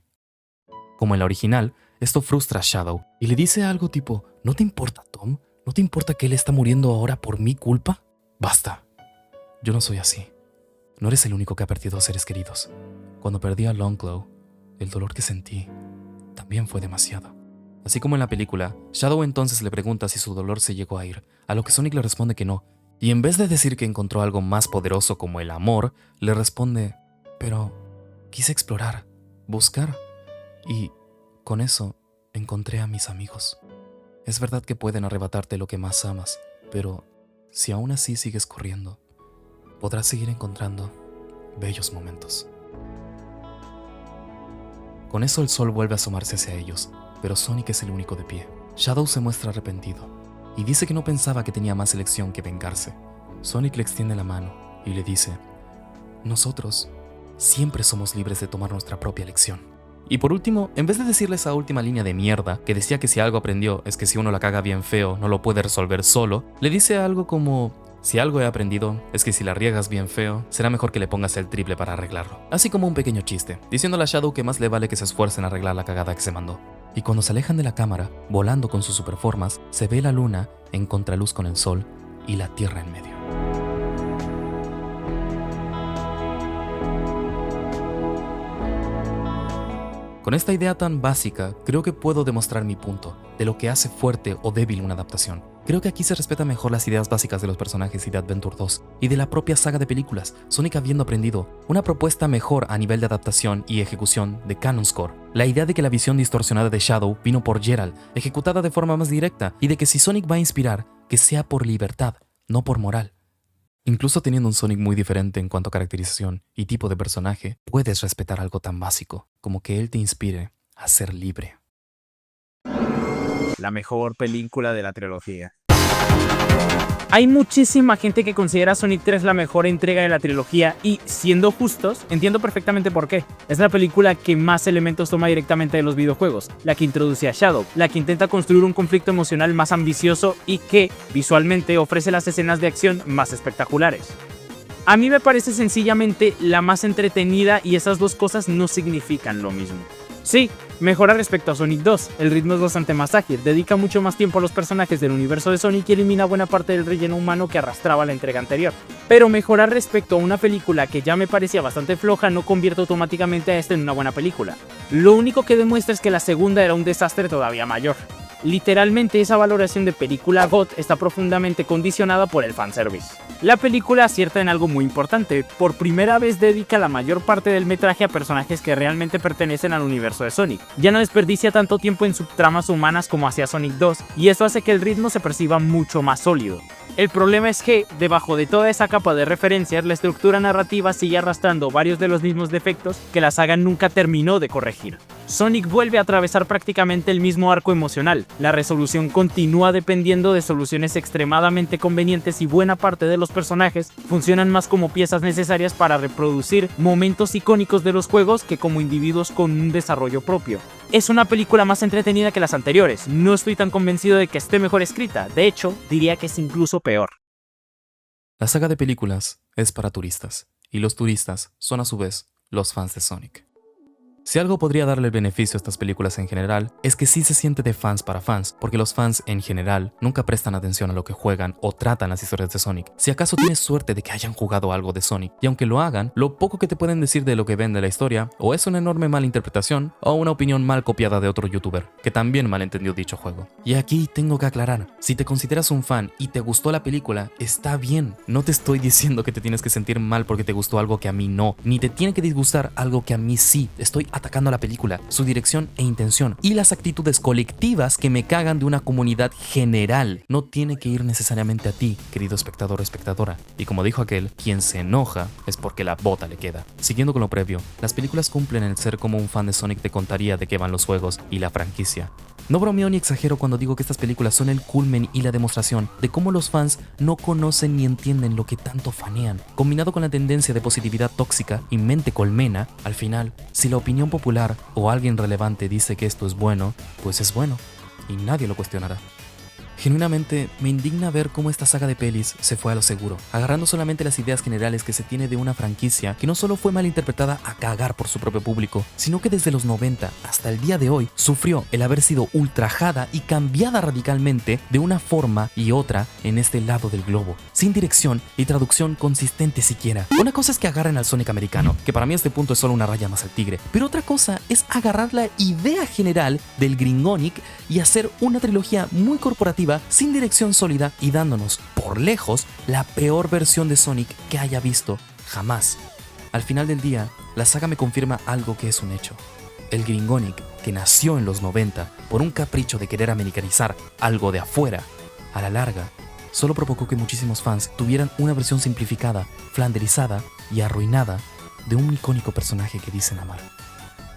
Como en la original, esto frustra a Shadow y le dice algo tipo: ¿no te importa, Tom? ¿No te importa que él está muriendo ahora por mi culpa? Basta. Yo no soy así. No eres el único que ha perdido seres queridos. Cuando perdí a Longclaw, el dolor que sentí también fue demasiado. Así como en la película, Shadow entonces le pregunta si su dolor se llegó a ir, a lo que Sonic le responde que no, y en vez de decir que encontró algo más poderoso como el amor, le responde: pero quise explorar, buscar, y con eso encontré a mis amigos. Es verdad que pueden arrebatarte lo que más amas, pero si aún así sigues corriendo, podrás seguir encontrando bellos momentos. Con eso el sol vuelve a asomarse hacia ellos, pero Sonic es el único de pie. Shadow se muestra arrepentido y dice que no pensaba que tenía más elección que vengarse. Sonic le extiende la mano y le dice: nosotros siempre somos libres de tomar nuestra propia elección. Y por último, en vez de decirle esa última línea de mierda que decía que si algo aprendió es que si uno la caga bien feo no lo puede resolver solo, le dice algo como: si algo he aprendido es que si la riegas bien feo, será mejor que le pongas el triple para arreglarlo. Así como un pequeño chiste, diciéndole a Shadow que más le vale que se esfuerce en arreglar la cagada que se mandó. Y cuando se alejan de la cámara, volando con sus superformas, se ve la luna en contraluz con el sol y la tierra en medio. Con esta idea tan básica, creo que puedo demostrar mi punto de lo que hace fuerte o débil una adaptación. Creo que aquí se respeta mejor las ideas básicas de los personajes y de Adventure 2 y de la propia saga de películas, Sonic habiendo aprendido una propuesta mejor a nivel de adaptación y ejecución de Canon Score. La idea de que la visión distorsionada de Shadow vino por Gerald, ejecutada de forma más directa, y de que si Sonic va a inspirar, que sea por libertad, no por moral. Incluso teniendo un Sonic muy diferente en cuanto a caracterización y tipo de personaje, puedes respetar algo tan básico como que él te inspire a ser libre. La mejor película de la trilogía. Hay muchísima gente que considera Sonic 3 la mejor entrega de la trilogía y, siendo justos, entiendo perfectamente por qué. Es la película que más elementos toma directamente de los videojuegos, la que introduce a Shadow, la que intenta construir un conflicto emocional más ambicioso y que, visualmente, ofrece las escenas de acción más espectaculares. A mí me parece sencillamente la más entretenida y esas dos cosas no significan lo mismo. Sí, mejora respecto a Sonic 2, el ritmo es bastante más ágil, dedica mucho más tiempo a los personajes del universo de Sonic y elimina buena parte del relleno humano que arrastraba la entrega anterior. Pero mejorar respecto a una película que ya me parecía bastante floja no convierte automáticamente a esta en una buena película. Lo único que demuestra es que la segunda era un desastre todavía mayor. Literalmente esa valoración de película GOT está profundamente condicionada por el fanservice. La película acierta en algo muy importante, por primera vez dedica la mayor parte del metraje a personajes que realmente pertenecen al universo de Sonic. Ya no desperdicia tanto tiempo en subtramas humanas como hacía Sonic 2, y eso hace que el ritmo se perciba mucho más sólido. El problema es que, debajo de toda esa capa de referencias, la estructura narrativa sigue arrastrando varios de los mismos defectos que la saga nunca terminó de corregir. Sonic vuelve a atravesar prácticamente el mismo arco emocional, la resolución continúa dependiendo de soluciones extremadamente convenientes y buena parte de los personajes funcionan más como piezas necesarias para reproducir momentos icónicos de los juegos que como individuos con un desarrollo propio. Es una película más entretenida que las anteriores, no estoy tan convencido de que esté mejor escrita, de hecho, diría que es incluso peor. La saga de películas es para turistas, y los turistas son a su vez los fans de Sonic. Si algo podría darle el beneficio a estas películas en general, es que sí se siente de fans para fans, porque los fans en general nunca prestan atención a lo que juegan o tratan las historias de Sonic. Si acaso tienes suerte de que hayan jugado algo de Sonic, y aunque lo hagan, lo poco que te pueden decir de lo que ven de la historia, o es una enorme mala interpretación, o una opinión mal copiada de otro youtuber, que también malentendió dicho juego. Y aquí tengo que aclarar, si te consideras un fan y te gustó la película, está bien. No te estoy diciendo que te tienes que sentir mal porque te gustó algo que a mí no, ni te tiene que disgustar algo que a mí sí. Estoy atacando a la película, su dirección e intención y las actitudes colectivas que me cagan de una comunidad general. No tiene que ir necesariamente a ti, querido espectador o espectadora. Y como dijo aquel, quien se enoja es porque la bota le queda. Siguiendo con lo previo, las películas cumplen el ser como un fan de Sonic te contaría de qué van los juegos y la franquicia. No bromeo ni exagero cuando digo que estas películas son el culmen y la demostración de cómo los fans no conocen ni entienden lo que tanto fanean. Combinado con la tendencia de positividad tóxica y mente colmena, al final, si la opinión popular o alguien relevante dice que esto es bueno, pues es bueno y nadie lo cuestionará. Genuinamente, me indigna ver cómo esta saga de pelis se fue a lo seguro, agarrando solamente las ideas generales que se tiene de una franquicia que no solo fue mal interpretada a cagar por su propio público, sino que desde los 90 hasta el día de hoy sufrió el haber sido ultrajada y cambiada radicalmente de una forma y otra en este lado del globo, sin dirección y traducción consistente siquiera. Una cosa es que agarren al Sonic americano, que para mí a este punto es solo una raya más al tigre, pero otra cosa es agarrar la idea general del Gringonic y hacer una trilogía muy corporativa sin dirección sólida y dándonos, por lejos, la peor versión de Sonic que haya visto jamás. Al final del día, la saga me confirma algo que es un hecho. El Gringonic, que nació en los 90 por un capricho de querer americanizar algo de afuera, a la larga, solo provocó que muchísimos fans tuvieran una versión simplificada, flanderizada y arruinada de un icónico personaje que dicen amar.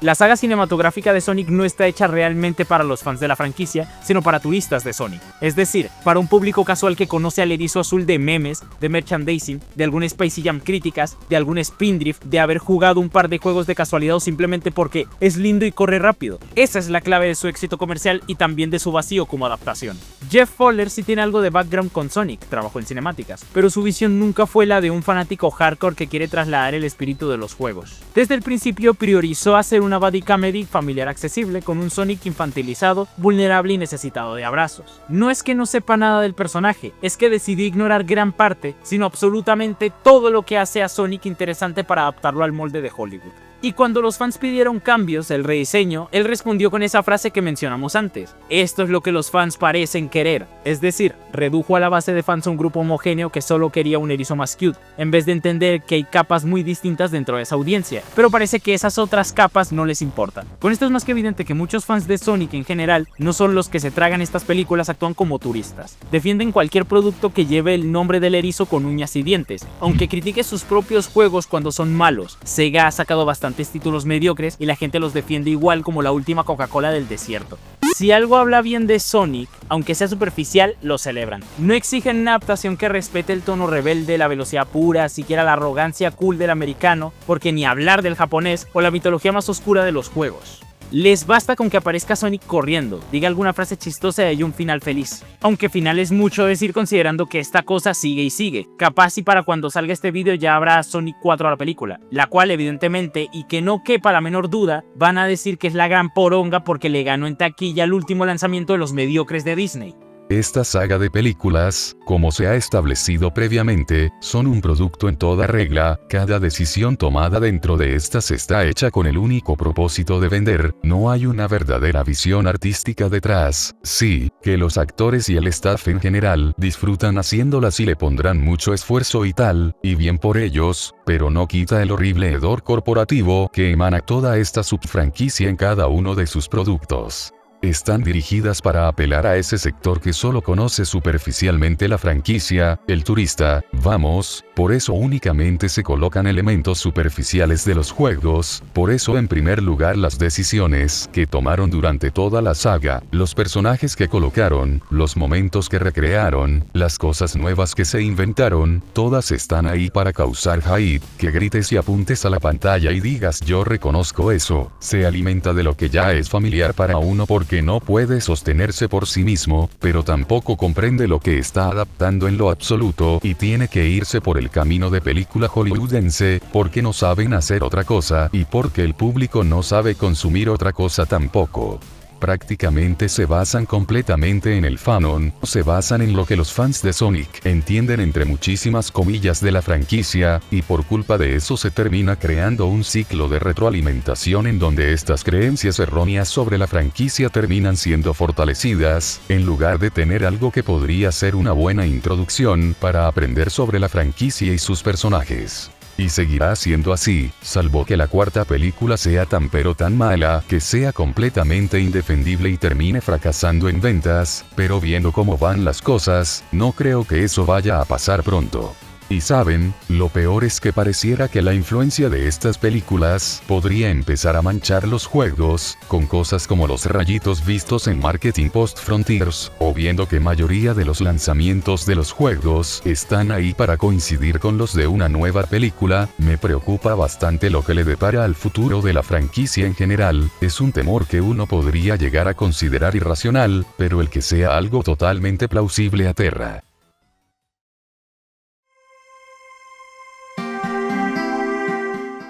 La saga cinematográfica de Sonic no está hecha realmente para los fans de la franquicia, sino para turistas de Sonic. Es decir, para un público casual que conoce al erizo azul de memes, de merchandising, de algún Spicy Jam críticas, de algún Spindrift, de haber jugado un par de juegos de casualidad o simplemente porque es lindo y corre rápido. Esa es la clave de su éxito comercial y también de su vacío como adaptación. Jeff Fowler sí tiene algo de background con Sonic, trabajó en cinemáticas, pero su visión nunca fue la de un fanático hardcore que quiere trasladar el espíritu de los juegos. Desde el principio priorizó hacer una buddy comedy familiar accesible con un Sonic infantilizado, vulnerable y necesitado de abrazos. No es que no sepa nada del personaje, es que decidí ignorar gran parte, sino absolutamente todo lo que hace a Sonic interesante para adaptarlo al molde de Hollywood. Y cuando los fans pidieron cambios, el rediseño, él respondió con esa frase que mencionamos antes: esto es lo que los fans parecen querer. Es decir, redujo a la base de fans a un grupo homogéneo que solo quería un erizo más cute, en vez de entender que hay capas muy distintas dentro de esa audiencia, pero parece que esas otras capas no les importan. Con esto es más que evidente que muchos fans de Sonic en general no son los que se tragan estas películas, actúan como turistas. Defienden cualquier producto que lleve el nombre del erizo con uñas y dientes, aunque critique sus propios juegos cuando son malos. Sega ha sacado bastantes títulos mediocres y la gente los defiende igual como la última Coca-Cola del desierto. Si algo habla bien de Sonic, aunque sea superficial, lo celebran. No exigen una adaptación que respete el tono rebelde, la velocidad pura, siquiera la arrogancia cool del americano, porque ni hablar del japonés o la mitología más oscura de los juegos. Les basta con que aparezca Sonic corriendo, diga alguna frase chistosa y haya un final feliz. Aunque final es mucho decir considerando que esta cosa sigue y sigue. Capaz y para cuando salga este vídeo ya habrá Sonic 4 a la película, la cual evidentemente, y que no quepa la menor duda, van a decir que es la gran poronga porque le ganó en taquilla el último lanzamiento de los mediocres de Disney. Esta saga de películas, como se ha establecido previamente, son un producto en toda regla. Cada decisión tomada dentro de estas está hecha con el único propósito de vender. No hay una verdadera visión artística detrás. Sí, que los actores y el staff en general disfrutan haciéndolas y le pondrán mucho esfuerzo y tal, y bien por ellos, pero no quita el horrible hedor corporativo que emana toda esta subfranquicia en cada uno de sus productos. Están dirigidas para apelar a ese sector que solo conoce superficialmente la franquicia, el turista, vamos, por eso únicamente se colocan elementos superficiales de los juegos, por eso en primer lugar las decisiones que tomaron durante toda la saga, los personajes que colocaron, los momentos que recrearon, las cosas nuevas que se inventaron, todas están ahí para causar hype, que grites y apuntes a la pantalla y digas yo reconozco eso, se alimenta de lo que ya es familiar para uno porque no puede sostenerse por sí mismo, pero tampoco comprende lo que está adaptando en lo absoluto y tiene que irse por el camino de película hollywoodense, porque no saben hacer otra cosa y porque el público no sabe consumir otra cosa tampoco. Prácticamente se basan completamente en el fanon, se basan en lo que los fans de Sonic entienden entre muchísimas comillas de la franquicia, y por culpa de eso se termina creando un ciclo de retroalimentación en donde estas creencias erróneas sobre la franquicia terminan siendo fortalecidas, en lugar de tener algo que podría ser una buena introducción para aprender sobre la franquicia y sus personajes. Y seguirá siendo así, salvo que la cuarta película sea tan pero tan mala, que sea completamente indefendible y termine fracasando en ventas, pero viendo cómo van las cosas, no creo que eso vaya a pasar pronto. Y saben, lo peor es que pareciera que la influencia de estas películas podría empezar a manchar los juegos, con cosas como los rayitos vistos en Marketing Post Frontiers, o viendo que mayoría de los lanzamientos de los juegos están ahí para coincidir con los de una nueva película. Me preocupa bastante lo que le depara al futuro de la franquicia en general. Es un temor que uno podría llegar a considerar irracional, pero el que sea algo totalmente plausible aterra.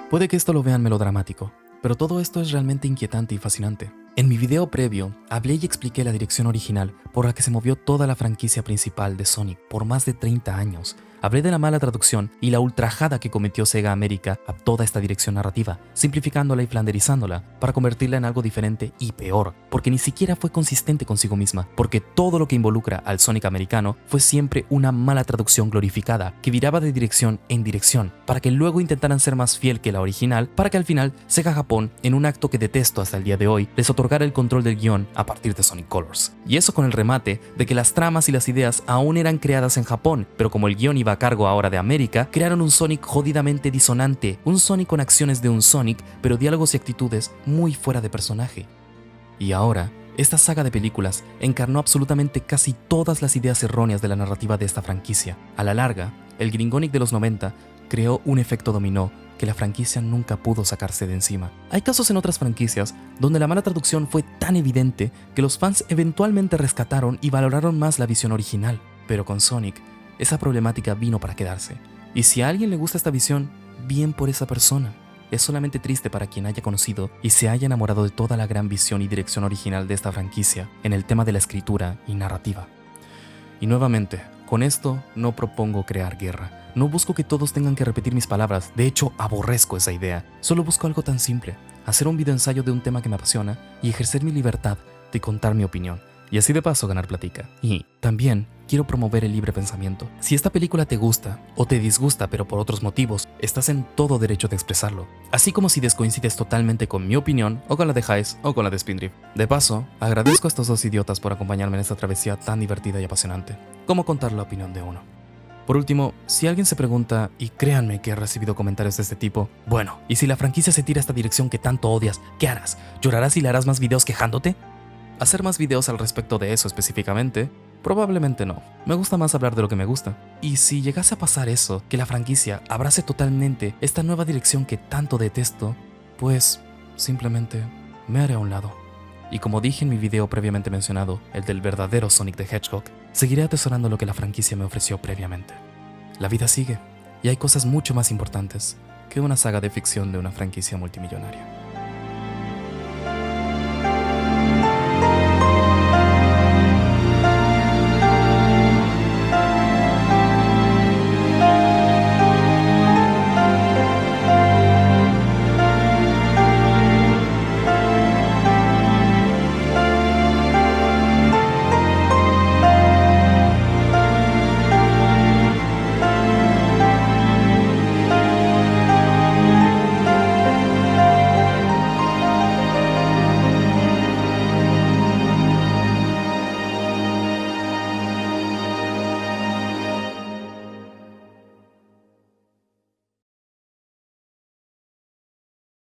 Puede que esto lo vean melodramático, pero todo esto es realmente inquietante y fascinante. En mi video previo, hablé y expliqué la dirección original por la que se movió toda la franquicia principal de Sonic por más de 30 años. Hablé de la mala traducción y la ultrajada que cometió Sega América a toda esta dirección narrativa, simplificándola y flanderizándola para convertirla en algo diferente y peor, porque ni siquiera fue consistente consigo misma, porque todo lo que involucra al Sonic americano fue siempre una mala traducción glorificada que viraba de dirección en dirección, para que luego intentaran ser más fiel que la original, para que al final Sega Japón, en un acto que detesto hasta el día de hoy, les otorgara el control del guión a partir de Sonic Colors. Y eso con el remate de que las tramas y las ideas aún eran creadas en Japón, pero como el guión iba a cargo ahora de América, crearon un Sonic jodidamente disonante, un Sonic con acciones de un Sonic, pero diálogos y actitudes muy fuera de personaje. Y ahora, esta saga de películas encarnó absolutamente casi todas las ideas erróneas de la narrativa de esta franquicia. A la larga, el Gringonic de los 90 creó un efecto dominó que la franquicia nunca pudo sacarse de encima. Hay casos en otras franquicias donde la mala traducción fue tan evidente que los fans eventualmente rescataron y valoraron más la visión original, pero con Sonic, esa problemática vino para quedarse. Y si a alguien le gusta esta visión, bien por esa persona. Es solamente triste para quien haya conocido y se haya enamorado de toda la gran visión y dirección original de esta franquicia en el tema de la escritura y narrativa. Y nuevamente, con esto no propongo crear guerra. No busco que todos tengan que repetir mis palabras. De hecho, aborrezco esa idea. Solo busco algo tan simple: hacer un video ensayo de un tema que me apasiona y ejercer mi libertad de contar mi opinión. Y así de paso ganar platica. Y también quiero promover el libre pensamiento. Si esta película te gusta o te disgusta pero por otros motivos, estás en todo derecho de expresarlo. Así como si descoincides totalmente con mi opinión o con la de Hayes o con la de Spindrift. De paso, agradezco a estos dos idiotas por acompañarme en esta travesía tan divertida y apasionante, como contar la opinión de uno. Por último, si alguien se pregunta, y créanme que he recibido comentarios de este tipo, bueno, ¿y si la franquicia se tira a esta dirección que tanto odias, qué harás? ¿Llorarás y le harás más videos quejándote? ¿Hacer más videos al respecto de eso específicamente? Probablemente no. Me gusta más hablar de lo que me gusta. Y si llegase a pasar eso, que la franquicia abrace totalmente esta nueva dirección que tanto detesto, pues simplemente me haré a un lado. Y como dije en mi video previamente mencionado, el del verdadero Sonic the Hedgehog, seguiré atesorando lo que la franquicia me ofreció previamente. La vida sigue, y hay cosas mucho más importantes que una saga de ficción de una franquicia multimillonaria.